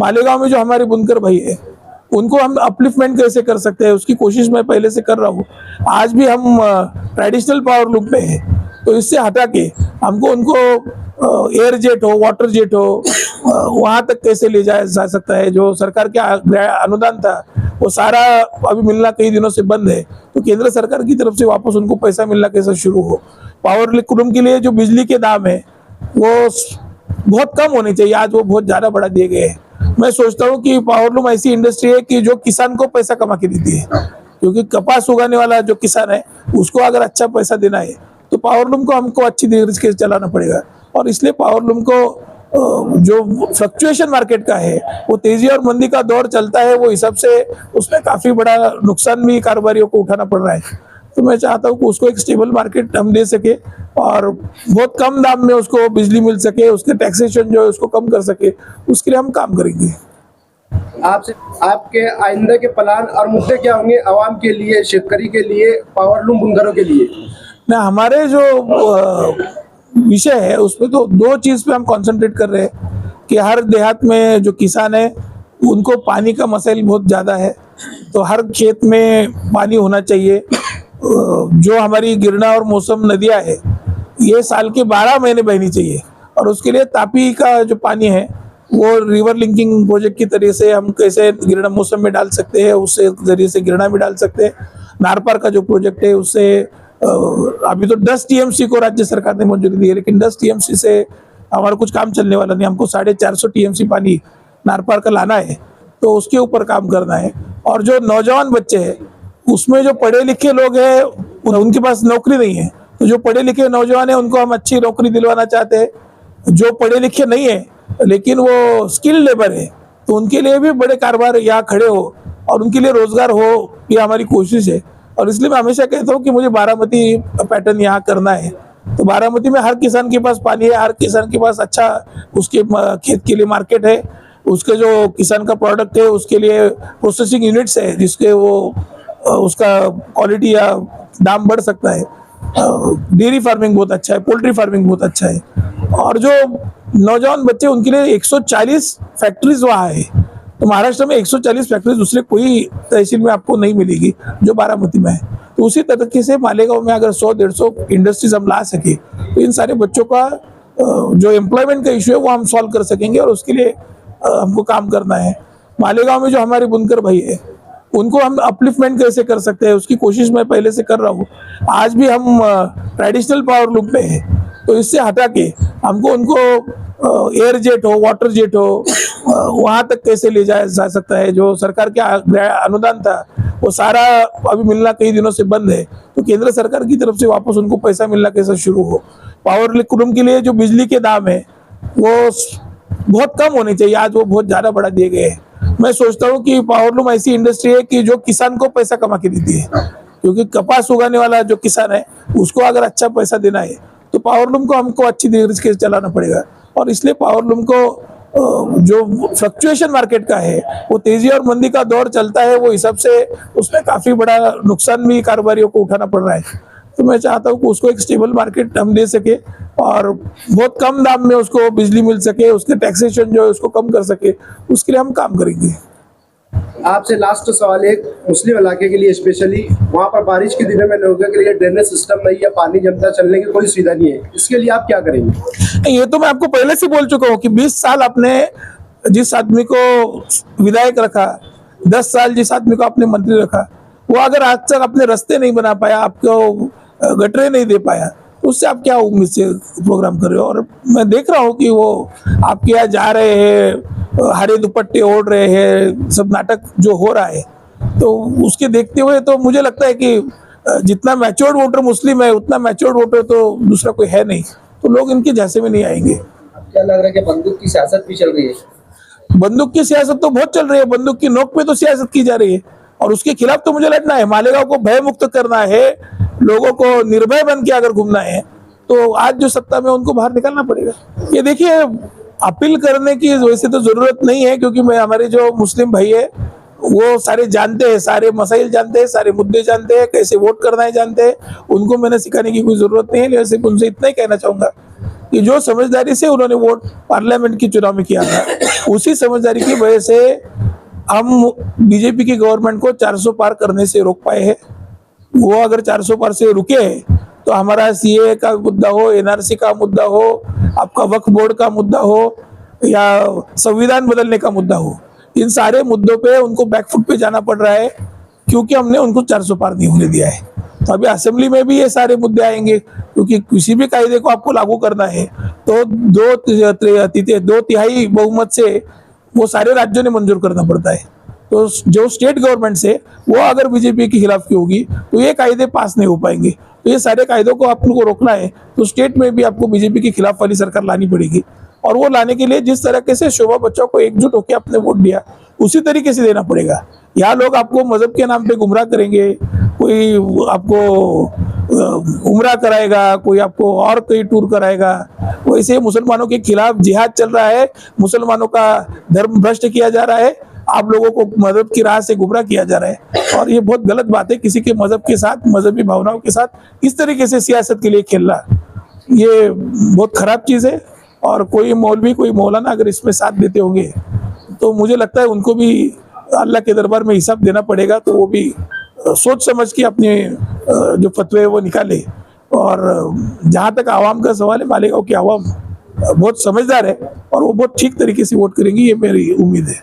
मालेगांव में जो हमारे बुनकर भाई है उनको हम अपलिफ्टमेंट कैसे कर सकते हैं उसकी कोशिश मैं पहले से कर रहा हूँ। आज भी हम ट्रेडिशनल पावर लूम पे हैं, तो इससे हटा के हमको उनको एयर जेट हो, वाटर जेट हो, वहाँ तक कैसे ले जाया जा सकता है। जो सरकार के अनुदान था वो सारा अभी मिलना कई दिनों से बंद है, तो केंद्र सरकार की तरफ से वापस उनको पैसा मिलना कैसे शुरू हो। पावर लूम के लिए जो बिजली के दाम है वो बहुत कम होने चाहिए, आज वो बहुत ज्यादा बढ़ा दिए गए हैं। मैं सोचता हूँ कि पावर लूम ऐसी इंडस्ट्री है कि जो किसान को पैसा कमा के देती है, क्योंकि कपास उगाने वाला जो किसान है उसको अगर अच्छा पैसा देना है तो पावर लूम को हमको अच्छी तरीके से चलाना पड़ेगा। और इसलिए पावर लूम को जो फ्लक्चुएशन मार्केट का है वो तेजी और मंदी का दौर चलता है, वो हिसाब से उसमें काफी बड़ा नुकसान भी कारोबारियों को उठाना पड़ रहा है। तो मैं चाहता हूँ कि उसको एक स्टेबल मार्केट हम दे सके और बहुत कम दाम में उसको बिजली मिल सके, उसके टैक्सेशन जो है उसको कम कर सके, उसके लिए हम काम करेंगे। आपसे आपके आइंदा के प्लान और मुद्दे क्या होंगे आवाम के लिए, शेतकरी के लिए, पावर लूम बुनकरों के लिए? ना, हमारे जो विषय है उसमें तो दो चीज पे हम कंसंट्रेट कर रहे हैं कि हर देहात में जो किसान है उनको पानी का मसाइल बहुत ज़्यादा है, तो हर खेत में पानी होना चाहिए। जो हमारी गिरना और मौसम नदियाँ है ये साल के 12 महीने बहनी चाहिए, और उसके लिए तापी का जो पानी है वो रिवर लिंकिंग प्रोजेक्ट की तरह से हम कैसे गिरना मौसम में डाल सकते हैं, उससे जरिए से गिरना भी डाल सकते हैं। नारपार का जो प्रोजेक्ट है उससे अभी तो 10 टीएमसी को राज्य सरकार ने मंजूरी दी है, लेकिन 10 टीएमसी से हमारा कुछ काम चलने वाला नहीं। हमको 450 टीएमसी पानी नारपार का लाना है, तो उसके ऊपर काम करना है। और जो नौजवान बच्चे हैं उसमें जो पढ़े लिखे लोग हैं उनके पास नौकरी नहीं है, तो जो पढ़े लिखे नौजवान है उनको हम अच्छी नौकरी दिलवाना चाहते हैं। जो पढ़े लिखे नहीं है लेकिन वो स्किल लेबर है, तो उनके लिए भी बड़े कारोबार यहाँ खड़े हो और उनके लिए रोजगार हो, ये हमारी कोशिश है। और इसलिए मैं हमेशा कहता हूँ कि मुझे बारामती पैटर्न यहाँ करना है। तो बारामती में हर किसान के पास पानी है, हर किसान के पास अच्छा उसके खेत के लिए मार्केट है, उसके जो किसान का प्रोडक्ट है उसके लिए प्रोसेसिंग यूनिट्स है जिसके वो उसका क्वालिटी या दाम बढ़ सकता है। डेयरी फार्मिंग बहुत अच्छा है, पोल्ट्री फार्मिंग बहुत अच्छा है। और जो नौजवान बच्चे उनके लिए 140 फैक्ट्रीज वहाँ है, तो महाराष्ट्र में 140 फैक्ट्रीज दूसरे कोई तहसील में आपको नहीं मिलेगी जो बारामती में है। तो उसी तरीके से मालेगांव में अगर 100-150 इंडस्ट्रीज हम ला सके तो इन सारे बच्चों का जो एम्प्लॉयमेंट का इशू है वो हम सॉल्व कर सकेंगे, और उसके लिए हमको काम करना है। मालेगांव में जो हमारे बुनकर भाई है उनको हम अपलिफ्टमेंट कैसे कर सकते हैं उसकी कोशिश मैं पहले से कर रहा हूँ। आज भी हम ट्रेडिशनल पावर लूम पे हैं, तो इससे हटा के हमको उनको एयर जेट हो, वाटर जेट हो, वहाँ तक कैसे ले जाया जा सकता है। जो सरकार के अनुदान था वो सारा अभी मिलना कई दिनों से बंद है, तो केंद्र सरकार की तरफ से वापस उनको पैसा मिलना कैसे शुरू हो। पावर लूम के लिए जो बिजली के दाम है वो बहुत कम होने चाहिए, आज वो बहुत ज्यादा बढ़ा दिए गए हैं। मैं सोचता हूँ कि पावर लूम ऐसी इंडस्ट्री है कि जो किसान को पैसा कमा के देती है, क्योंकि कपास उगाने वाला जो किसान है उसको अगर अच्छा पैसा देना है तो पावर लूम को हमको अच्छी तरीके से चलाना पड़ेगा। और इसलिए पावर लूम को जो फ्लक्चुएशन मार्केट का है वो तेजी और मंदी का दौर चलता है, वो हिसाब से उसमें काफी बड़ा नुकसान भी कारोबारियों को उठाना पड़ रहा है। तो मैं चाहता हूँ कि उसको एक स्टेबल मार्केट हम दे सके और बहुत कम दाम में उसको बिजली मिल सके, उसके टैक्सेशन जो है उसको कम कर सके, उसके लिए हम काम करेंगे। आपसे लास्ट सवाल, एक मुस्लिम इलाके के लिए स्पेशली, वहाँ पर बारिश के दिनों में लोगों के लिए ड्रेनेज सिस्टम नहीं है, पानी जमता चलने की कोई सुविधा नहीं है, इसके लिए आप क्या करेंगे? ये तो मैं आपको पहले से बोल चुका हूँ कि 20 साल आपने जिस आदमी को विधायक रखा, 10 साल जिस आदमी को आपने मंत्री रखा, वो अगर आज तक अपने रास्ते नहीं बना पाया, आपको गटरे नहीं दे पाया, उससे आप क्या उम्मीद से प्रोग्राम कर रहे हो। और मैं देख रहा हूँ कि वो आपके यहाँ जा रहे हैं, हरे दुपट्टे ओढ़ रहे हैं, सब नाटक जो हो रहा है, तो उसके देखते हुए तो मुझे लगता है कि जितना मैच्योर्ड वोटर मुस्लिम है उतना मैच्योर्ड वोटर तो दूसरा कोई है नहीं, तो लोग इनके जैसे में नहीं आएंगे। क्या लग रहा है कि बंदूक की सियासत भी चल रही है? बंदूक की सियासत तो बहुत चल रही है, बंदूक की नोक पे तो सियासत की जा रही है, और उसके खिलाफ तो मुझे लड़ना है। मालेगांव को भय मुक्त करना है, लोगों को निर्भय बन के अगर घूमना है तो आज जो सत्ता में उनको बाहर निकालना पड़ेगा। ये देखिए, अपील करने की वैसे तो जरूरत नहीं है, क्योंकि मैं हमारे जो मुस्लिम भाई है वो सारे जानते हैं, सारे मसाइल जानते हैं, सारे मुद्दे जानते हैं, कैसे वोट करना है जानते हैं, उनको मैंने सिखाने की कोई जरूरत नहीं है। सिर्फ उनसे इतना ही कहना चाहूंगा कि जो समझदारी से उन्होंने वोट पार्लियामेंट के चुनाव में किया था, उसी समझदारी की वजह से हम बीजेपी की गवर्नमेंट को 400 पार करने से रोक पाए हैं। वो अगर 400 पार से रुके तो हमारा सीए का मुद्दा हो, एनआरसी का मुद्दा हो, आपका वक्फ बोर्ड का मुद्दा हो या संविधान बदलने का मुद्दा हो, इन सारे मुद्दों पे उनको बैकफुट पे जाना पड़ रहा है क्योंकि हमने उनको 400 पार नहीं होने दिया है। तो अभी असेंबली में भी ये सारे मुद्दे आएंगे क्योंकि किसी भी कायदे को आपको लागू करना है तो दो तिहाई बहुमत से वो सारे राज्यों ने मंजूर करना पड़ता है। तो जो स्टेट गवर्नमेंट से वो अगर बीजेपी के खिलाफ की होगी तो ये कायदे पास नहीं हो पाएंगे। तो ये सारे कायदों को आपको रोकना है तो स्टेट में भी आपको बीजेपी के खिलाफ वाली सरकार लानी पड़ेगी। और वो लाने के लिए जिस तरीके से शोभा बच्चों को एकजुट होकर आपने वोट दिया उसी तरीके से देना पड़ेगा। यहाँ लोग आपको मजहब के नाम पे गुमराह करेंगे, कोई आपको उम्रा कराएगा, कोई आपको और कोई टूर कराएगा। वैसे मुसलमानों के खिलाफ जिहाद चल रहा है, मुसलमानों का धर्म भ्रष्ट किया जा रहा है, आप लोगों को मजहब की राह से गुमराह किया जा रहा है और ये बहुत गलत बात है। किसी के मजहब के साथ, मजहबी भावनाओं के साथ इस तरीके से सियासत के लिए खेलना ये बहुत खराब चीज़ है। और कोई मौलवी, कोई मौलाना अगर इसमें साथ देते होंगे तो मुझे लगता है उनको भी अल्लाह के दरबार में हिसाब देना पड़ेगा। तो वो भी सोच समझ के अपने जो फतवे वो निकाले। और जहाँ तक आवाम का सवाल है, मालेगांव की आवाम बहुत समझदार है और वो बहुत ठीक तरीके से वोट करेंगी, ये मेरी उम्मीद है।